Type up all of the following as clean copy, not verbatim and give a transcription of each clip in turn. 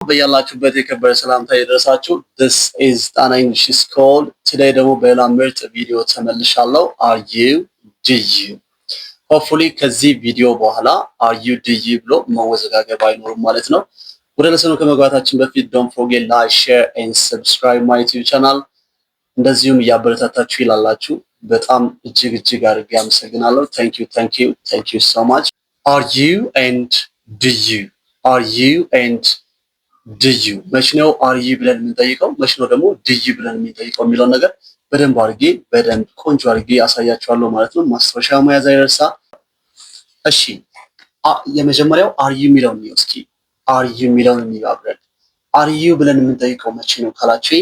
በያላችሁበት የከበረ ሰላምታ ይድረሳችሁ። This is Tana English School. Today ደግሞ በሌላ ምርጥ ቪዲዮ ተመልሻለሁ። Are you do you Hopefully ከዚህ ቪዲዮ በኋላ are you do you ብሎ መወዘጋገብ አይኖርም ማለት ነው። ወደ ለሰኑ ከመግባታችን በፊት don't forget like, share and subscribe my YouTube channel. እንደዚሁም እያበረታታችሁ ይላላችሁ በጣም እጅግ አድርጌ አመሰግናለሁ። Thank you so much. Are you and do you Are you and do you መች ነው are you ብለን የምንጠይቀው መች ነው ደግሞ do you ብለን የምንጠይቀው የሚለውን ነገር በደንብ ቆንጆ አድርጌ ያሳያችኋለሁ ማለት ነው። ማስታወሻ መያዝ አይረሳ። እሺ የመጀመሪያው are you የሚለውን ነው። እስኪ are you የሚለውን እንይባብረን። are you ብለን የምንጠይቀው መች ነው ካላችሁ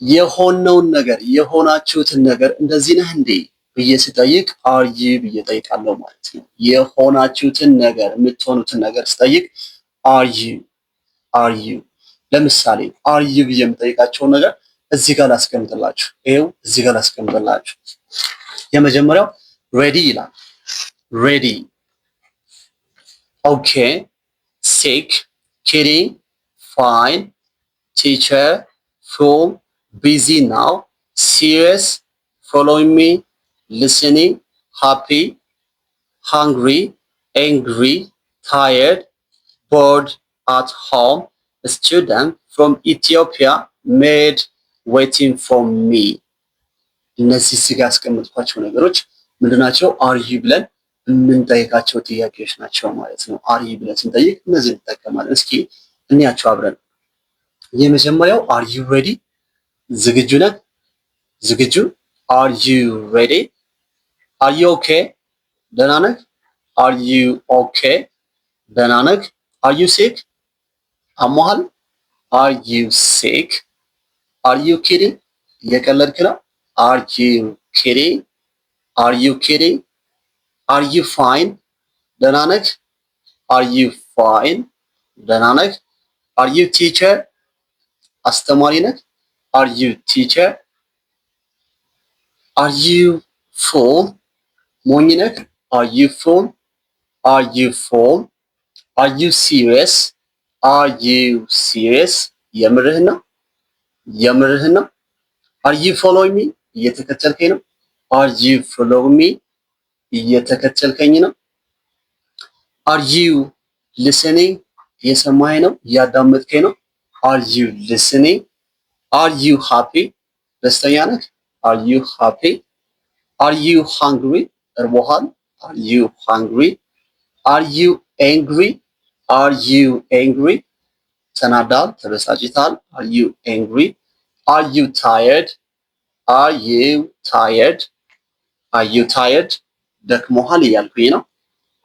የሆነውን ነገር የሆናችሁትን ነገር እንደዚህ ነህ እንዴ ብዬ ስጠይቅ are you ብዬ ጠይቃለሁ ማለት ነው። የሆናችሁትን ነገር የምትሆኑትን ነገር ስጠይቅ are you ለምሳሌ are you ብዬ የምጠይቃቸው ነገር እዚህ ጋር ላስቀምጥላችሁ። ይሄው እዚህ ጋር ላስቀምጥላችሁ። የመጀመሪያው ready ይላል። ready okay sick kidding fine teacher full busy now serious following me listening happy hungry angry tired bored at home a student from Ethiopia made waiting for me እነዚህ እዚህ ጋር ያስቀመጥኳቸው ነገሮች ምንድናቸው? are you ብለን የምንጠይቃቸው ጥያቄዎች ናቸው ማለት ነው። are you ብለን ስንጠይቅ እነዚህ እንጠቀማለን። እስኪ እንያቸው አብረን። የመጀመሪያው are you ready ዝግጁ ነህ? ዝግጁ are you ready are you okay ደህና ነህ? are you okay ደህና ነህ? are you sick አሞሃል? are you sick are you kidding እየቀለድክ ነው? are you kidding are you kidding are you fine ደህና ነህ? are you fine ደህና ነህ? are you teacher አስተማሪ ነህ? are you teacher are you full ሞኝ ነህ? are you full are you full are you serious are you serious የምርህን ነው? are you following me እየተከተልከኝ ነው? are you following me እየተከተልከኝ ነው? are you listening እየሰማኸኝ ነው? እያዳመጥከኝ ነው? are you listening are you happy ደስተኛ ነህ? are you happy are you hungry እርቦሃል? are you hungry are you angry are you angry ተናዳል? ተበሳጭታል? are you angry are you tired are you tired ደክሞሃል እያልኩኝ ነው።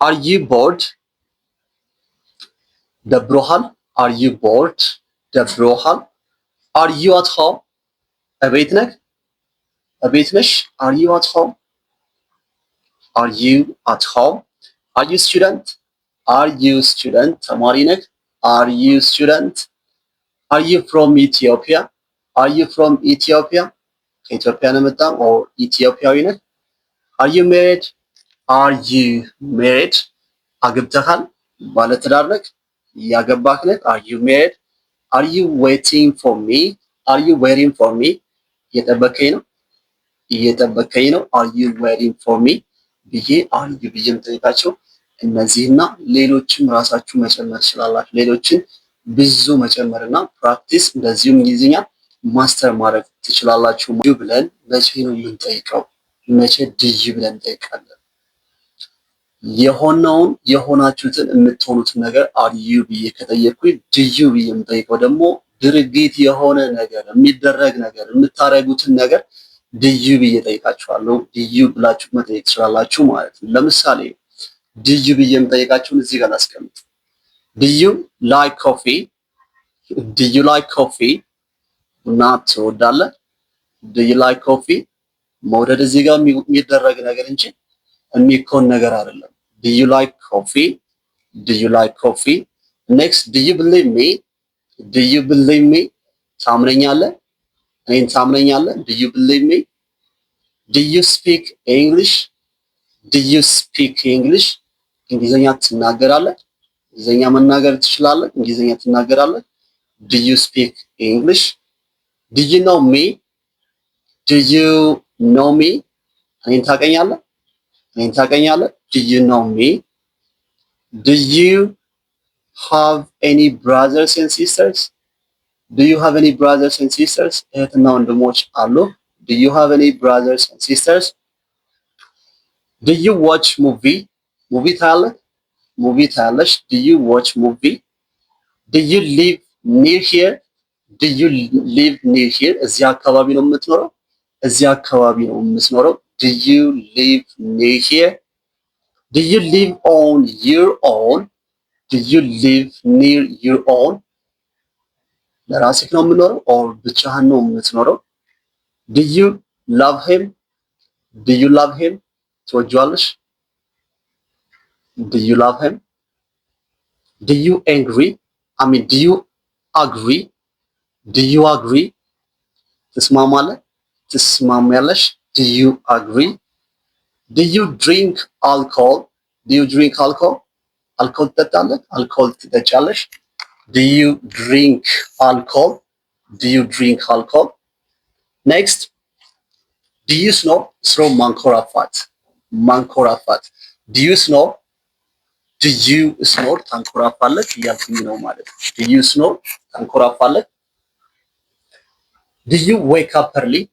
are you bored ደብሮሃል? are you bored ደብሮሃል? are you at home እቤት ነህ? እቤት ነሽ? are you at home are you at home are you student are you student ተማሪ ነህ? are you student are you from Ethiopia are you from Ethiopia ከኢትዮጵያ ነው የመጣው or ኢትዮጵያዊ ነህ? are you married are you married አግብተሃል? ባለትዳር ነህ? ያገባህ ነህ? are you married are you waiting for me are you waiting for me እየጠበከኝ ነው? are you waiting for me ብዬ are you ብዬ የምጠይቃቸው እነዚህና ሌሎችም ራሳችሁ መጨመር ትችላላችሁ። ሌሎችን ብዙ መጨመርና ፕራክቲስ እንደዚሁም እንግሊዝኛ ማስተር ማድረግ ትችላላችሁ። ዱ ብለን መቼ ነው የምንጠይቀው? መቼ ድይ ብለን እንጠይቃለን? የሆናችሁትን የምትሆኑትን ነገር are you ብዬ ከጠየቅኩኝ ድዩ ብዬ የምጠይቀው ደግሞ ድርጊት የሆነ ነገር የሚደረግ ነገር የምታረጉትን ነገር ድዩ ብዬ ጠይቃችኋለሁ። ድዩ ብላችሁ መጠየቅ ትችላላችሁ ማለት ነው። ለምሳሌ ድዩ ብዬ የምጠይቃችሁን እዚህ ጋር ላስቀምጥ። ድዩ ላይክ ኮፊ ድዩ ላይክ ኮፊ ቡና ትወዳለህ? ድዩ ላይክ ኮፊ መውደድ እዚህ ጋር የሚደረግ ነገር እንጂ የሚኮን ነገር አይደለም። ድዩ ላይክ ኮፊ ድዩ ላይክ ኮፊ ኔክስት ድዩ ብሊቭ ሚ ድዩ ብሊቭ ሚ ታምነኛለህ? እኔን ታምነኛለህ? ድዩ ብሊቭ ሚ ድዩ ስፒክ እንግሊሽ ድዩ ስፒክ እንግሊሽ እንግሊዝኛ ትናገራለህ? እንግሊዘኛ መናገር ትችላለህ? እንግሊዘኛ ትናገራለህ? Do you speak English? Do you know me? Do you know me? እኔን ታውቀኛለህ? እኔን ታውቀኛለህ? Do you know me? Do you have any brothers and sisters? Do you have any brothers and sisters? እህትና ወንድሞች አሉ? Do you have any brothers and sisters? Do you watch movie? ሙቪ ታያለህ? ሙቪ ታያለሽ? Do you watch movie? Do you live near here? Do you live near here? እዚህ አካባቢ ነው የምትኖረው? እዚህ አካባቢ ነው የምትኖረው? Do you live near here? Do you live on your own? Do you live near your own? ለራስህ ነው የምትኖረው or ብቻህን ነው የምትኖረው? Do you love him? Do you love him? ትወጂዋለሽ? Do you love him? Do you agree? I mean, do you agree? Do you agree? ትስማማለህ? ትስማሚያለሽ? Do you agree? Do you drink alcohol? Do you drink alcohol? አልኮል ትጠጣለህ? አልኮል ትጠጫለሽ? Do you drink alcohol? Do you drink alcohol? Next, do you snore? ስኖር ማንኮራፋት ማንኮራፋት Do you snore? Do you snore? ታንኮራፋለህ እያልኩኝ ነው ማለት ነው። Do you snore? ታንኮራፋለህ። Do you wake up early?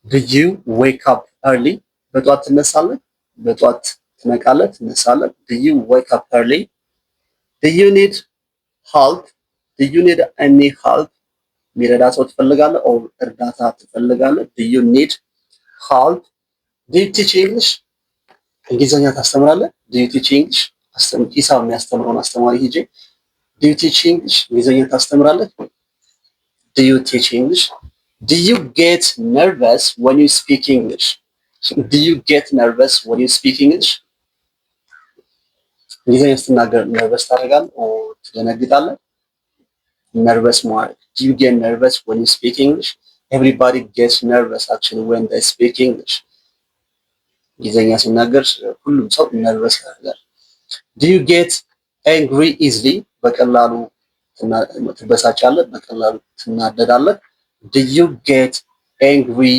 Do you wake up early? በጧት ትነሳለህ? በጧት ትነቃለህ? ትነሳለህ? Do you wake up early? Do you need help? Do you need any help? የሚረዳ ሰው ትፈልጋለህ? or እርዳታ ትፈልጋለህ? Do you need help? Do you teach English? እንግሊዝኛ ታስተምራለህ? Do you teach English? ሂሳብ የሚያስተምረውን አስተማሪ ሂጄ Do you teach English? እንግሊዝኛ ታስተምራለህ? Do you teach English? Do you get nervous when you speak English? Do you get nervous when you speak English? እንግሊዝኛ ስትናገር ነርቨስ ታደርጋለህ or ትደነግጣለህ? nervous ማለት Do you get nervous when you speak English? Everybody gets nervous actually when they speak English. እንግሊዝኛ ሲናገር ሁሉም ሰው ነርቨስ ያደርጋል። Do you get angry easily? በቀላሉ ትበሳጫለህ? በቀላሉ ትናደዳለህ? Do you get angry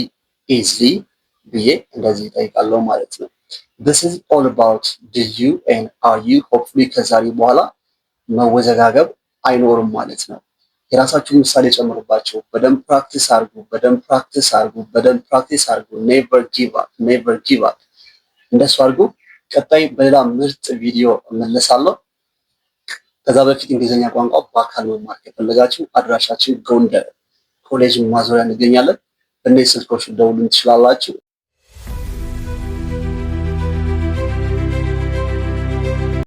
easily? ብዬ እንደዚህ እጠይቃለሁ ማለት ነው። This is all about do you and are you. Hopefully ከዛሬ በኋላ መወዘጋገብ አይኖርም ማለት ነው። የራሳችሁን ምሳሌ ጨምሩባቸው። በደንብ ፕራክቲስ አድርጉ። በደንብ ፕራክቲስ አድርጉ። በደንብ ፕራክቲስ አድርጉ። never give up. never give up. እንደሱ አድርጉ። ቀጣይ በሌላ ምርጥ ቪዲዮ እመለሳለሁ። ከዛ በፊት እንግሊዝኛ ቋንቋ በአካል መማር ከፈለጋችሁ አድራሻችን ጎንደር ኮሌጅ ማዞሪያ እንገኛለን። በእነዚህ ስልኮች ደውሉን ትችላላችሁ።